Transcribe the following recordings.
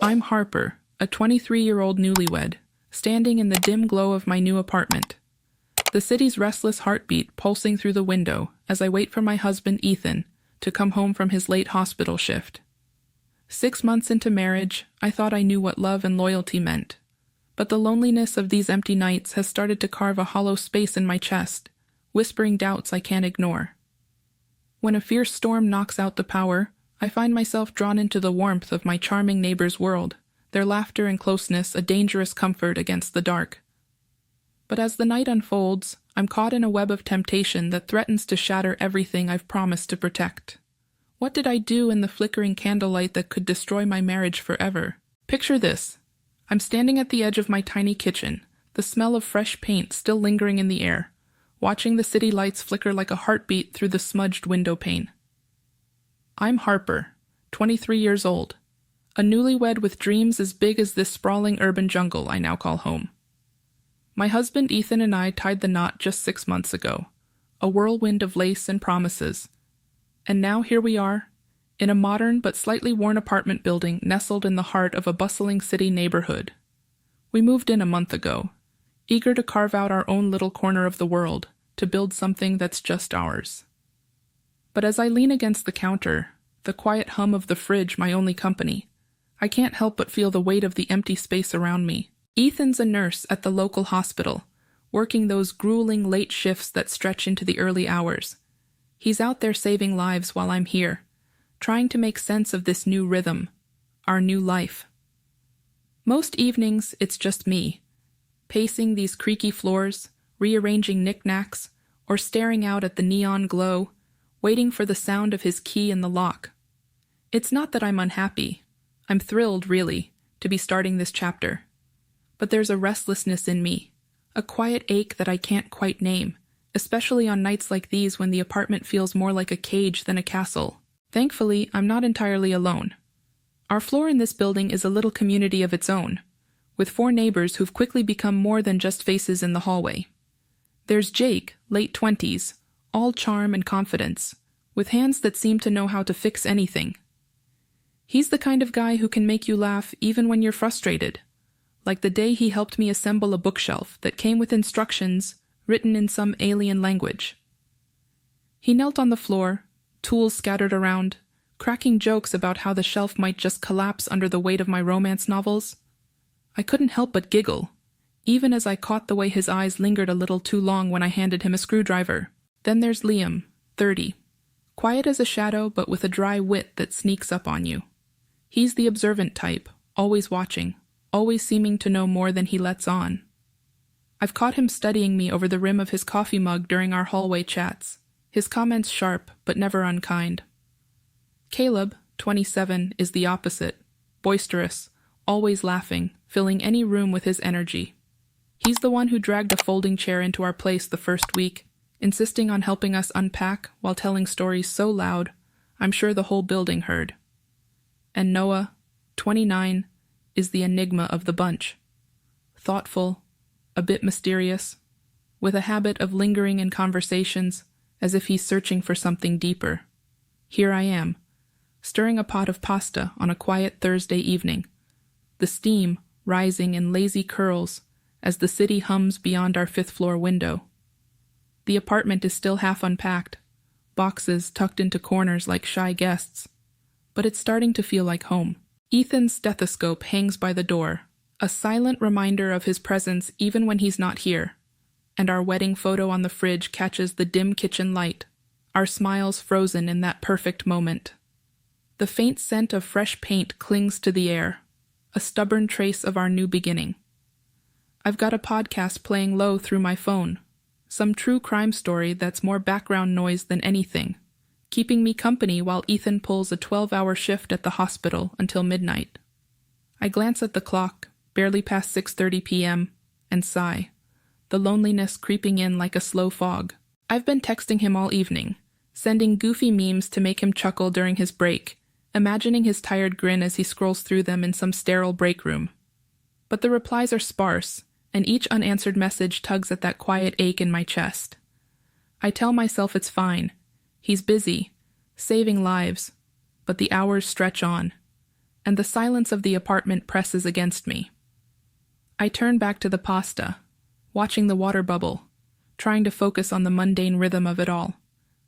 I'm Harper, a 23-year-old newlywed, standing in the dim glow of my new apartment. The city's restless heartbeat pulsing through the window as I wait for my husband Ethan to come home from his late hospital shift. 6 months into marriage, I thought I knew what love and loyalty meant. But the loneliness of these empty nights has started to carve a hollow space in my chest, whispering doubts I can't ignore. When a fierce storm knocks out the power, I find myself drawn into the warmth of my charming neighbor's world, their laughter and closeness a dangerous comfort against the dark. But as the night unfolds, I'm caught in a web of temptation that threatens to shatter everything I've promised to protect. What did I do in the flickering candlelight that could destroy my marriage forever? Picture this. I'm standing at the edge of my tiny kitchen, the smell of fresh paint still lingering in the air, watching the city lights flicker like a heartbeat through the smudged window pane. I'm Harper, 23 years old, a newlywed with dreams as big as this sprawling urban jungle I now call home. My husband Ethan and I tied the knot just 6 months ago, a whirlwind of lace and promises. And now here we are, in a modern but slightly worn apartment building nestled in the heart of a bustling city neighborhood. We moved in a month ago, eager to carve out our own little corner of the world, to build something that's just ours. But as I lean against the counter, the quiet hum of the fridge my only company, I can't help but feel the weight of the empty space around me. Ethan's a nurse at the local hospital, working those grueling late shifts that stretch into the early hours. He's out there saving lives while I'm here, trying to make sense of this new rhythm, our new life. Most evenings, it's just me, pacing these creaky floors, rearranging knickknacks, or staring out at the neon glow, waiting for the sound of his key in the lock. It's not that I'm unhappy. I'm thrilled, really, to be starting this chapter. But there's a restlessness in me, a quiet ache that I can't quite name, especially on nights like these when the apartment feels more like a cage than a castle. Thankfully, I'm not entirely alone. Our floor in this building is a little community of its own, with 4 neighbors who've quickly become more than just faces in the hallway. There's Jake, late 20s, all charm and confidence, with hands that seem to know how to fix anything. He's the kind of guy who can make you laugh even when you're frustrated, like the day he helped me assemble a bookshelf that came with instructions written in some alien language. He knelt on the floor, tools scattered around, cracking jokes about how the shelf might just collapse under the weight of my romance novels. I couldn't help but giggle, even as I caught the way his eyes lingered a little too long when I handed him a screwdriver. Then there's Liam, 30. Quiet as a shadow, but with a dry wit that sneaks up on you. He's the observant type, always watching, always seeming to know more than he lets on. I've caught him studying me over the rim of his coffee mug during our hallway chats, his comments sharp but never unkind. Caleb, 27, is the opposite, boisterous, always laughing, filling any room with his energy. He's the one who dragged a folding chair into our place the first week, insisting on helping us unpack while telling stories so loud, I'm sure the whole building heard. And Noah, 29, is the enigma of the bunch. Thoughtful, a bit mysterious, with a habit of lingering in conversations as if he's searching for something deeper. Here I am, stirring a pot of pasta on a quiet Thursday evening, the steam rising in lazy curls as the city hums beyond our 5th-floor window. The apartment is still half unpacked, boxes tucked into corners like shy guests, but it's starting to feel like home. Ethan's stethoscope hangs by the door, a silent reminder of his presence even when he's not here, and our wedding photo on the fridge catches the dim kitchen light, our smiles frozen in that perfect moment. The faint scent of fresh paint clings to the air, a stubborn trace of our new beginning. I've got a podcast playing low through my phone, some true crime story that's more background noise than anything, keeping me company while Ethan pulls a 12-hour shift at the hospital until midnight. I glance at the clock, barely past 6:30 p.m., and sigh, the loneliness creeping in like a slow fog. I've been texting him all evening, sending goofy memes to make him chuckle during his break, imagining his tired grin as he scrolls through them in some sterile break room. But the replies are sparse, and each unanswered message tugs at that quiet ache in my chest. I tell myself it's fine. He's busy, saving lives, but the hours stretch on, and the silence of the apartment presses against me. I turn back to the pasta, watching the water bubble, trying to focus on the mundane rhythm of it all.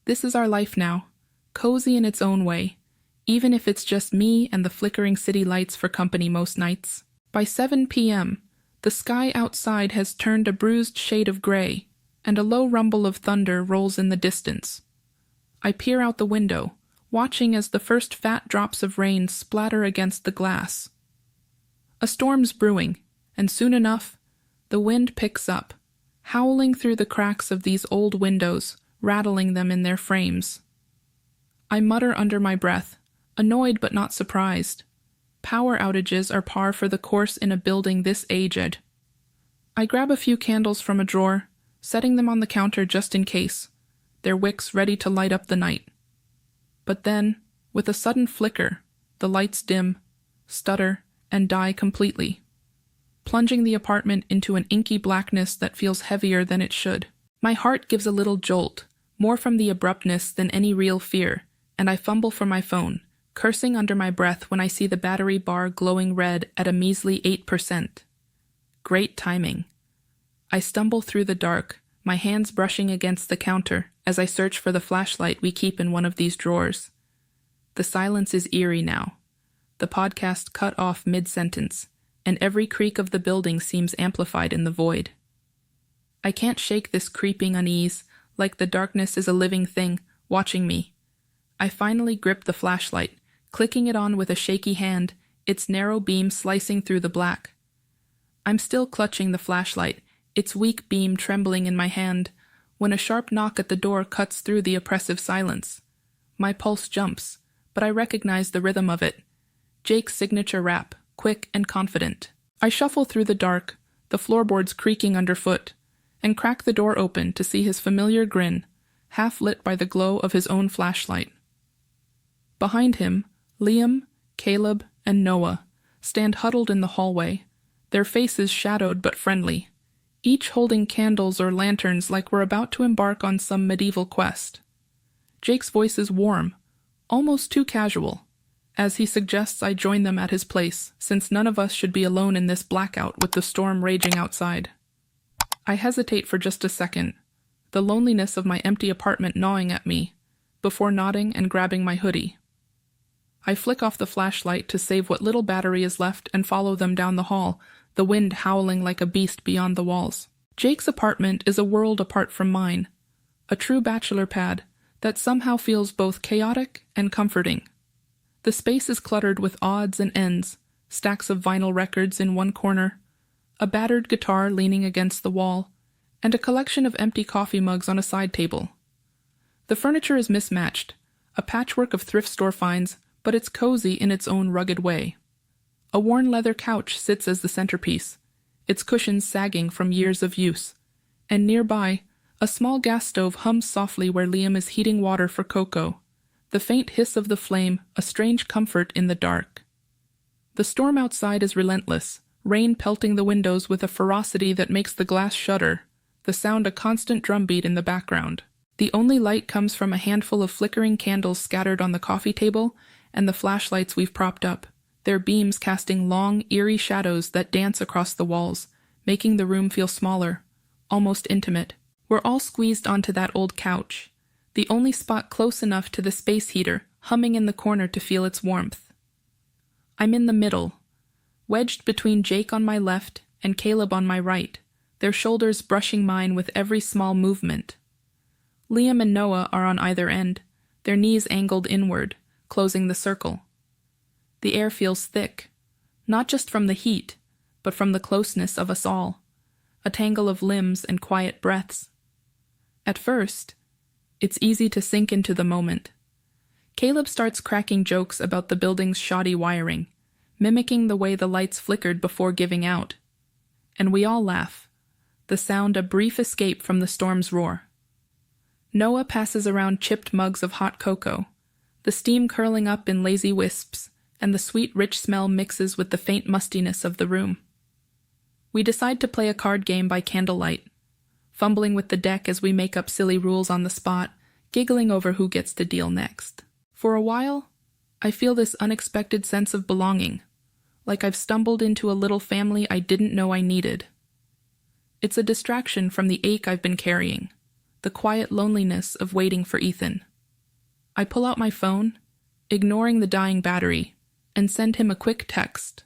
This is our life now, cozy in its own way, even if it's just me and the flickering city lights for company most nights. By 7 p.m., the sky outside has turned a bruised shade of gray, and a low rumble of thunder rolls in the distance. I peer out the window, watching as the first fat drops of rain splatter against the glass. A storm's brewing, and soon enough, the wind picks up, howling through the cracks of these old windows, rattling them in their frames. I mutter under my breath, annoyed but not surprised. Power outages are par for the course in a building this aged. I grab a few candles from a drawer, setting them on the counter just in case, their wicks ready to light up the night. But then, with a sudden flicker, the lights dim, stutter, and die completely, plunging the apartment into an inky blackness that feels heavier than it should. My heart gives a little jolt, more from the abruptness than any real fear, and I fumble for my phone, cursing under my breath when I see the battery bar glowing red at a measly 8%. Great timing. I stumble through the dark, my hands brushing against the counter as I search for the flashlight we keep in one of these drawers. The silence is eerie now. The podcast cut off mid-sentence, and every creak of the building seems amplified in the void. I can't shake this creeping unease, like the darkness is a living thing, watching me. I finally grip the flashlight, clicking it on with a shaky hand, its narrow beam slicing through the black. I'm still clutching the flashlight, its weak beam trembling in my hand, when a sharp knock at the door cuts through the oppressive silence. My pulse jumps, but I recognize the rhythm of it. Jake's signature rap, quick and confident. I shuffle through the dark, the floorboards creaking underfoot, and crack the door open to see his familiar grin, half lit by the glow of his own flashlight. Behind him, Liam, Caleb, and Noah stand huddled in the hallway, their faces shadowed but friendly, each holding candles or lanterns like we're about to embark on some medieval quest. Jake's voice is warm, almost too casual, as he suggests I join them at his place, since none of us should be alone in this blackout with the storm raging outside. I hesitate for just a second, the loneliness of my empty apartment gnawing at me, before nodding and grabbing my hoodie. I flick off the flashlight to save what little battery is left and follow them down the hall, the wind howling like a beast beyond the walls. Jake's apartment is a world apart from mine, a true bachelor pad that somehow feels both chaotic and comforting. The space is cluttered with odds and ends, stacks of vinyl records in one corner, a battered guitar leaning against the wall, and a collection of empty coffee mugs on a side table. The furniture is mismatched, a patchwork of thrift store finds, but it's cozy in its own rugged way. A worn leather couch sits as the centerpiece, its cushions sagging from years of use, and nearby, a small gas stove hums softly where Liam is heating water for cocoa, the faint hiss of the flame a strange comfort in the dark. The storm outside is relentless, rain pelting the windows with a ferocity that makes the glass shudder, the sound a constant drumbeat in the background. The only light comes from a handful of flickering candles scattered on the coffee table and the flashlights we've propped up, their beams casting long, eerie shadows that dance across the walls, making the room feel smaller, almost intimate. We're all squeezed onto that old couch, the only spot close enough to the space heater, humming in the corner to feel its warmth. I'm in the middle, wedged between Jake on my left and Caleb on my right, their shoulders brushing mine with every small movement. Liam and Noah are on either end, their knees angled inward, closing the circle. The air feels thick, not just from the heat, but from the closeness of us all, a tangle of limbs and quiet breaths. At first, it's easy to sink into the moment. Caleb starts cracking jokes about the building's shoddy wiring, mimicking the way the lights flickered before giving out. And we all laugh, the sound a brief escape from the storm's roar. Noah passes around chipped mugs of hot cocoa, the steam curling up in lazy wisps, and the sweet, rich smell mixes with the faint mustiness of the room. We decide to play a card game by candlelight, fumbling with the deck as we make up silly rules on the spot, giggling over who gets to deal next. For a while, I feel this unexpected sense of belonging, like I've stumbled into a little family I didn't know I needed. It's a distraction from the ache I've been carrying, the quiet loneliness of waiting for Ethan. I pull out my phone, ignoring the dying battery, and send him a quick text.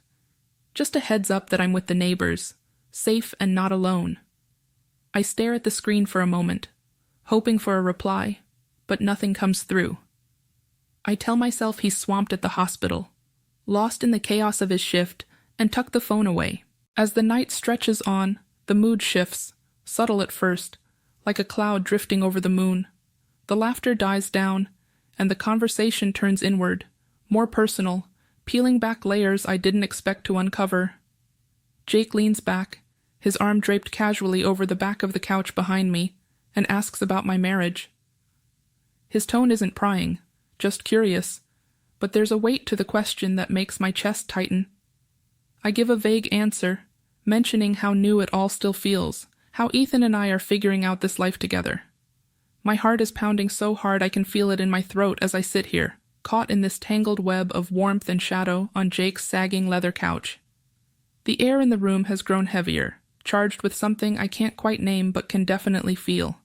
Just a heads up that I'm with the neighbors, safe and not alone. I stare at the screen for a moment, hoping for a reply, but nothing comes through. I tell myself he's swamped at the hospital, lost in the chaos of his shift, and tuck the phone away. As the night stretches on, the mood shifts, subtle at first, like a cloud drifting over the moon. The laughter dies down, and the conversation turns inward, more personal, peeling back layers I didn't expect to uncover. Jake leans back, his arm draped casually over the back of the couch behind me, and asks about my marriage. His tone isn't prying, just curious, but there's a weight to the question that makes my chest tighten. I give a vague answer, mentioning how new it all still feels, how Ethan and I are figuring out this life together. My heart is pounding so hard I can feel it in my throat as I sit here, caught in this tangled web of warmth and shadow on Jake's sagging leather couch. The air in the room has grown heavier, charged with something I can't quite name but can definitely feel.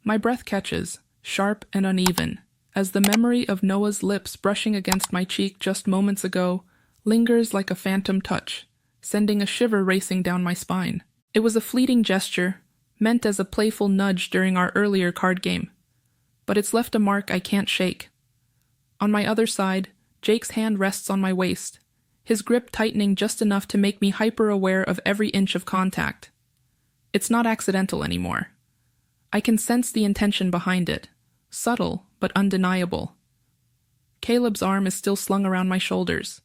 My breath catches, sharp and uneven, as the memory of Noah's lips brushing against my cheek just moments ago lingers like a phantom touch, sending a shiver racing down my spine. It was a fleeting gesture, meant as a playful nudge during our earlier card game, but it's left a mark I can't shake. On my other side, Jake's hand rests on my waist, his grip tightening just enough to make me hyper-aware of every inch of contact. It's not accidental anymore. I can sense the intention behind it, subtle but undeniable. Caleb's arm is still slung around my shoulders,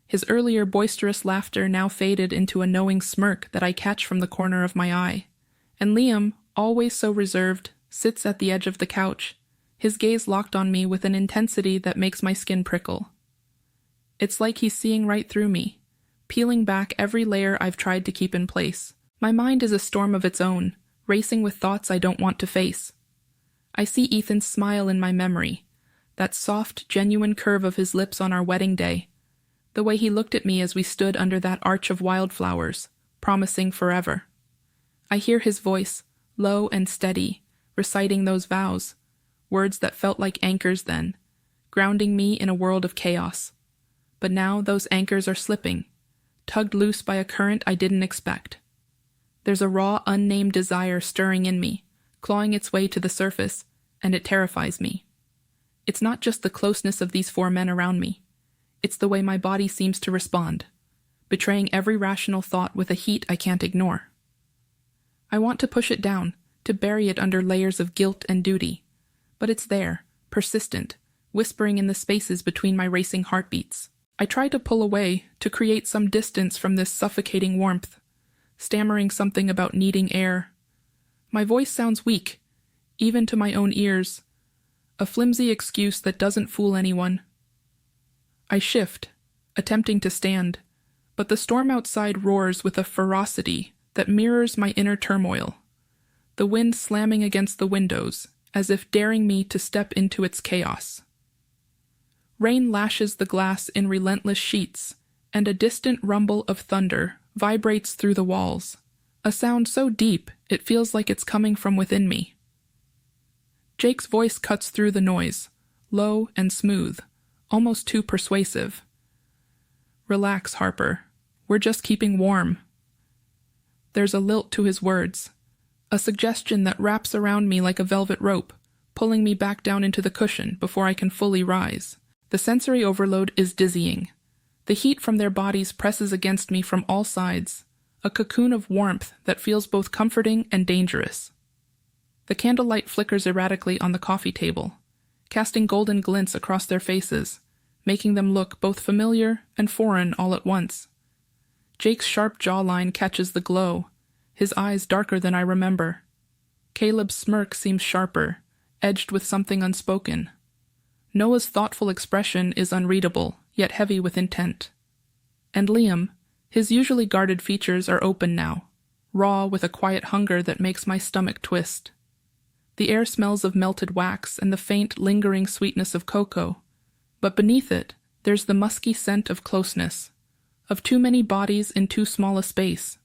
his earlier boisterous laughter now faded into a knowing smirk that I catch from the corner of my eye. And Liam, always so reserved, sits at the edge of the couch, his gaze locked on me with an intensity that makes my skin prickle. It's like he's seeing right through me, peeling back every layer I've tried to keep in place. My mind is a storm of its own, racing with thoughts I don't want to face. I see Ethan's smile in my memory, that soft, genuine curve of his lips on our wedding day, the way he looked at me as we stood under that arch of wildflowers, promising forever. I hear his voice, low and steady, reciting those vows, words that felt like anchors then, grounding me in a world of chaos. But now those anchors are slipping, tugged loose by a current I didn't expect. There's a raw, unnamed desire stirring in me, clawing its way to the surface, and it terrifies me. It's not just the closeness of these four men around me. It's the way my body seems to respond, betraying every rational thought with a heat I can't ignore. I want to push it down, to bury it under layers of guilt and duty, but it's there, persistent, whispering in the spaces between my racing heartbeats. I try to pull away, to create some distance from this suffocating warmth, stammering something about needing air. My voice sounds weak, even to my own ears, a flimsy excuse that doesn't fool anyone. I shift, attempting to stand, but the storm outside roars with a ferocity that mirrors my inner turmoil, the wind slamming against the windows, as if daring me to step into its chaos. Rain lashes the glass in relentless sheets, and a distant rumble of thunder vibrates through the walls, a sound so deep it feels like it's coming from within me. Jake's voice cuts through the noise, low and smooth, almost too persuasive. "Relax, Harper. We're just keeping warm." There's a lilt to his words, a suggestion that wraps around me like a velvet rope, pulling me back down into the cushion before I can fully rise. The sensory overload is dizzying. The heat from their bodies presses against me from all sides, a cocoon of warmth that feels both comforting and dangerous. The candlelight flickers erratically on the coffee table, casting golden glints across their faces, making them look both familiar and foreign all at once. Jake's sharp jawline catches the glow, his eyes darker than I remember. Caleb's smirk seems sharper, edged with something unspoken. Noah's thoughtful expression is unreadable, yet heavy with intent. And Liam, his usually guarded features are open now, raw with a quiet hunger that makes my stomach twist. The air smells of melted wax and the faint, lingering sweetness of cocoa, But beneath it, there's the musky scent of closeness, of too many bodies in too small a space.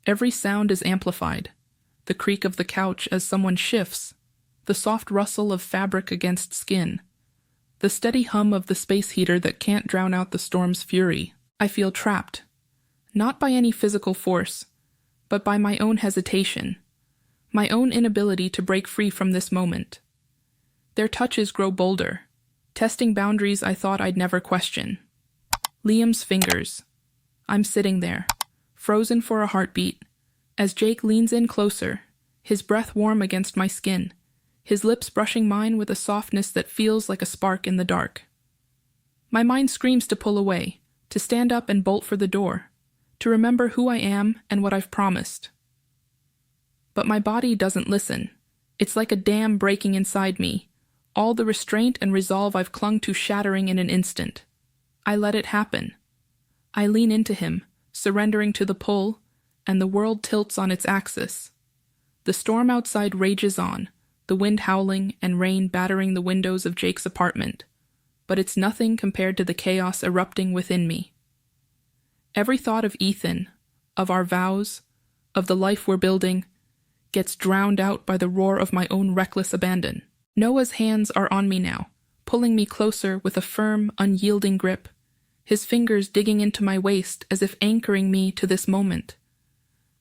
Every sound is amplified, the creak of the couch as someone shifts, the soft rustle of fabric against skin, the steady hum of the space heater that can't drown out the storm's fury. I feel trapped, not by any physical force, but by my own hesitation, my own inability to break free from this moment. Their touches grow bolder, testing boundaries I thought I'd never question. Liam's fingers. I'm sitting there, frozen for a heartbeat, as Jake leans in closer, his breath warm against my skin, his lips brushing mine with a softness that feels like a spark in the dark. My mind screams to pull away, to stand up and bolt for the door, to remember who I am and what I've promised. But my body doesn't listen. It's like a dam breaking inside me, all the restraint and resolve I've clung to shattering in an instant. I let it happen. I lean into him, surrendering to the pull, and the world tilts on its axis. The storm outside rages on, the wind howling and rain battering the windows of Jake's apartment, but it's nothing compared to the chaos erupting within me. Every thought of Ethan, of our vows, of the life we're building, gets drowned out by the roar of my own reckless abandon. Noah's hands are on me now, pulling me closer with a firm, unyielding grip, his fingers digging into my waist as if anchoring me to this moment.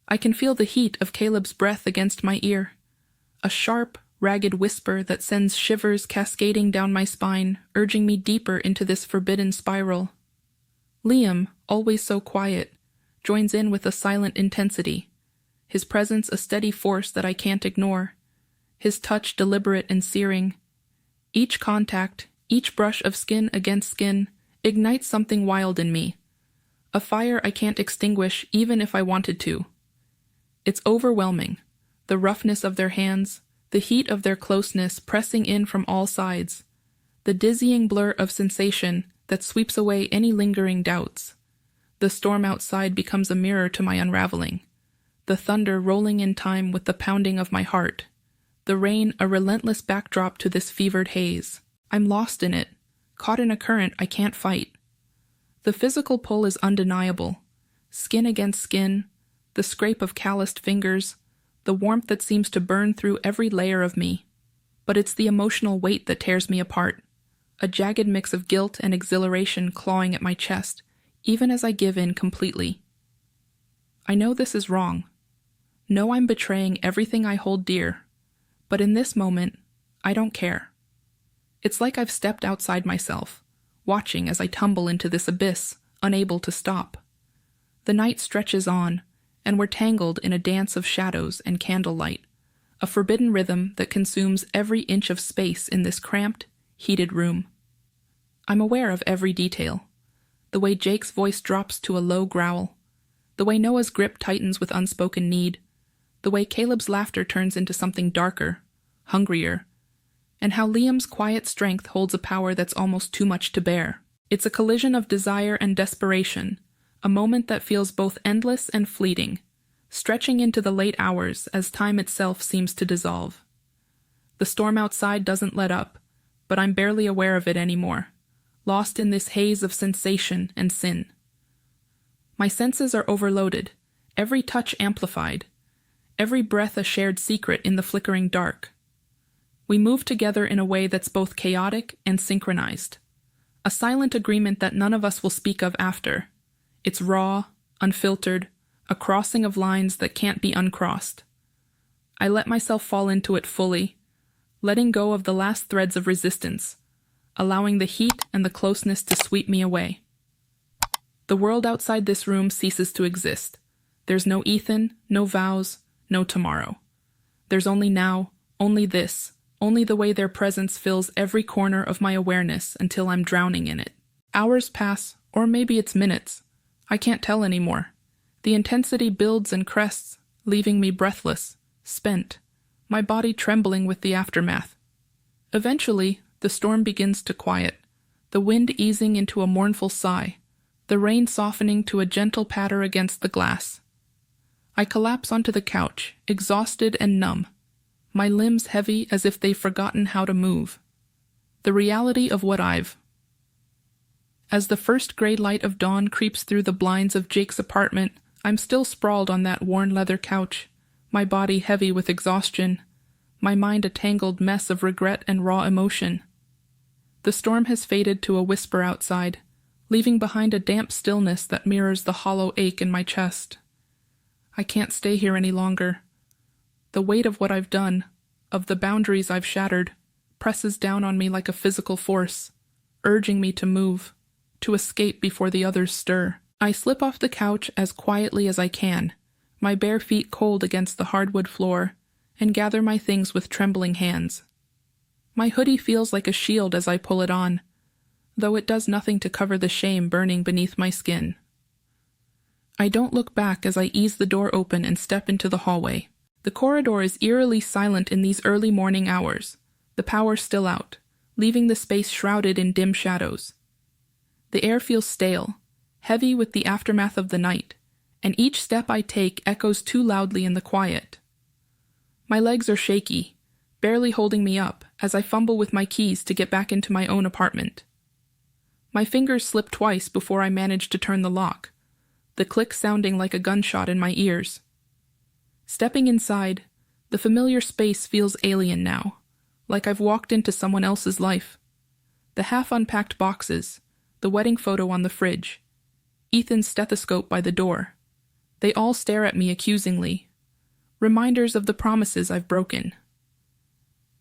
I can feel the heat of Caleb's breath against my ear, a sharp, ragged whisper that sends shivers cascading down my spine, urging me deeper into this forbidden spiral. Liam, always so quiet, joins in with a silent intensity, his presence a steady force that I can't ignore, his touch deliberate and searing. Each contact, each brush of skin against skin, ignites something wild in me, a fire I can't extinguish even if I wanted to. It's overwhelming, the roughness of their hands, the heat of their closeness pressing in from all sides, the dizzying blur of sensation that sweeps away any lingering doubts. The storm outside becomes a mirror to my unraveling, the thunder rolling in time with the pounding of my heart, the rain a relentless backdrop to this fevered haze. I'm lost in it, caught in a current I can't fight. The physical pull is undeniable, skin against skin, the scrape of calloused fingers, the warmth that seems to burn through every layer of me. But it's the emotional weight that tears me apart, a jagged mix of guilt and exhilaration clawing at my chest, even as I give in completely. I know this is wrong. Know I'm betraying everything I hold dear, but in this moment, I don't care. It's like I've stepped outside myself, watching as I tumble into this abyss, unable to stop. The night stretches on, and we're tangled in a dance of shadows and candlelight, a forbidden rhythm that consumes every inch of space in this cramped, heated room. I'm aware of every detail, the way Jake's voice drops to a low growl, the way Noah's grip tightens with unspoken need, the way Caleb's laughter turns into something darker, hungrier, and how Liam's quiet strength holds a power that's almost too much to bear. It's a collision of desire and desperation, a moment that feels both endless and fleeting, stretching into the late hours as time itself seems to dissolve. The storm outside doesn't let up, but I'm barely aware of it anymore, lost in this haze of sensation and sin. My senses are overloaded, every touch amplified, every breath a shared secret in the flickering dark. We move together in a way that's both chaotic and synchronized, a silent agreement that none of us will speak of after. It's raw, unfiltered, a crossing of lines that can't be uncrossed. I let myself fall into it fully, letting go of the last threads of resistance, allowing the heat and the closeness to sweep me away. The world outside this room ceases to exist. There's no Ethan, no vows, no tomorrow. There's only now, only this, only the way their presence fills every corner of my awareness until I'm drowning in it. Hours pass, or maybe it's minutes. I can't tell anymore. The intensity builds and crests, leaving me breathless, spent, my body trembling with the aftermath. Eventually, the storm begins to quiet, the wind easing into a mournful sigh, the rain softening to a gentle patter against the glass. I collapse onto the couch, exhausted and numb, my limbs heavy as if they've forgotten how to move. The reality of what I've As the first gray light of dawn creeps through the blinds of Jake's apartment, I'm still sprawled on that worn leather couch, my body heavy with exhaustion, my mind a tangled mess of regret and raw emotion. The storm has faded to a whisper outside, leaving behind a damp stillness that mirrors the hollow ache in my chest. I can't stay here any longer. The weight of what I've done, of the boundaries I've shattered, presses down on me like a physical force, urging me to move, to escape before the others stir. I slip off the couch as quietly as I can, my bare feet cold against the hardwood floor, and gather my things with trembling hands. My hoodie feels like a shield as I pull it on, though it does nothing to cover the shame burning beneath my skin. I don't look back as I ease the door open and step into the hallway. The corridor is eerily silent in these early morning hours, the power still out, leaving the space shrouded in dim shadows. The air feels stale, heavy with the aftermath of the night, and each step I take echoes too loudly in the quiet. My legs are shaky, barely holding me up as I fumble with my keys to get back into my own apartment. My fingers slip twice before I manage to turn the lock, the click sounding like a gunshot in my ears. Stepping inside, the familiar space feels alien now, like I've walked into someone else's life. The half-unpacked boxes, the wedding photo on the fridge, Ethan's stethoscope by the door. They all stare at me accusingly, reminders of the promises I've broken.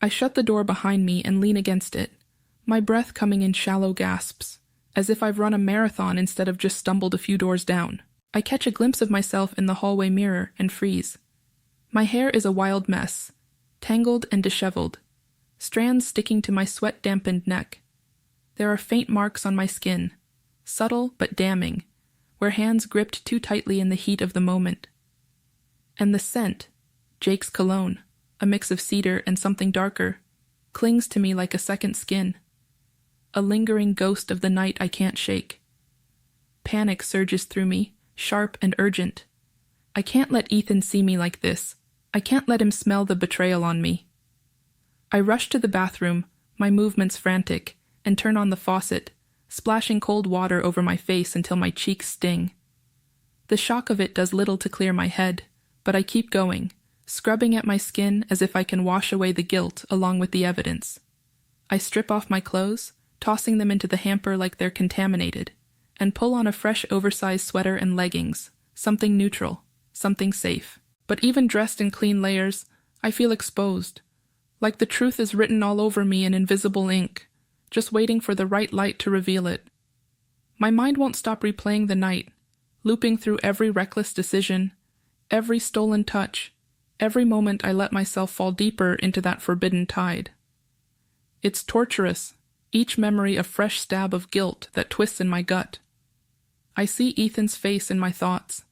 I shut the door behind me and lean against it, my breath coming in shallow gasps, as if I've run a marathon instead of just stumbled a few doors down. I catch a glimpse of myself in the hallway mirror and freeze. My hair is a wild mess, tangled and disheveled, strands sticking to my sweat-dampened neck. There are faint marks on my skin, subtle but damning, where hands gripped too tightly in the heat of the moment. And the scent, Jake's cologne, a mix of cedar and something darker, clings to me like a second skin, a lingering ghost of the night I can't shake. Panic surges through me, sharp and urgent. I can't let Ethan see me like this. I can't let him smell the betrayal on me. I rush to the bathroom, my movements frantic, and turn on the faucet, splashing cold water over my face until my cheeks sting. The shock of it does little to clear my head, but I keep going, scrubbing at my skin as if I can wash away the guilt along with the evidence. I strip off my clothes, tossing them into the hamper like they're contaminated, and pull on a fresh oversized sweater and leggings, something neutral, something safe. But even dressed in clean layers, I feel exposed, like the truth is written all over me in invisible ink, just waiting for the right light to reveal it. My mind won't stop replaying the night, looping through every reckless decision, every stolen touch, every moment I let myself fall deeper into that forbidden tide. It's torturous, each memory a fresh stab of guilt that twists in my gut. I see Ethan's face in my thoughts,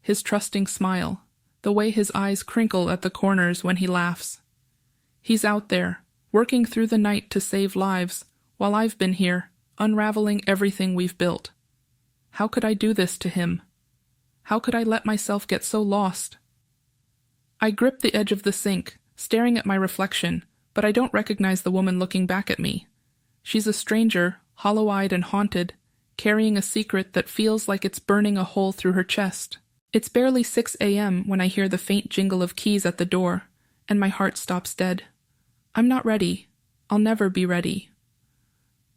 his trusting smile, the way his eyes crinkle at the corners when he laughs. He's out there, working through the night to save lives, while I've been here, unraveling everything we've built. How could I do this to him? How could I let myself get so lost? I grip the edge of the sink, staring at my reflection, but I don't recognize the woman looking back at me. She's a stranger, hollow-eyed and haunted, carrying a secret that feels like it's burning a hole through her chest. It's barely 6 a.m. when I hear the faint jingle of keys at the door, and my heart stops dead. I'm not ready. I'll never be ready.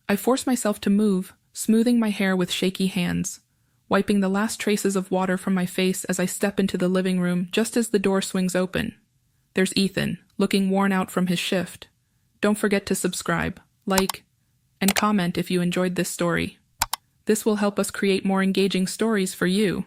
I force myself to move, smoothing my hair with shaky hands, wiping the last traces of water from my face as I step into the living room just as the door swings open. There's Ethan, looking worn out from his shift. Don't forget to subscribe, like, and comment if you enjoyed this story. This will help us create more engaging stories for you.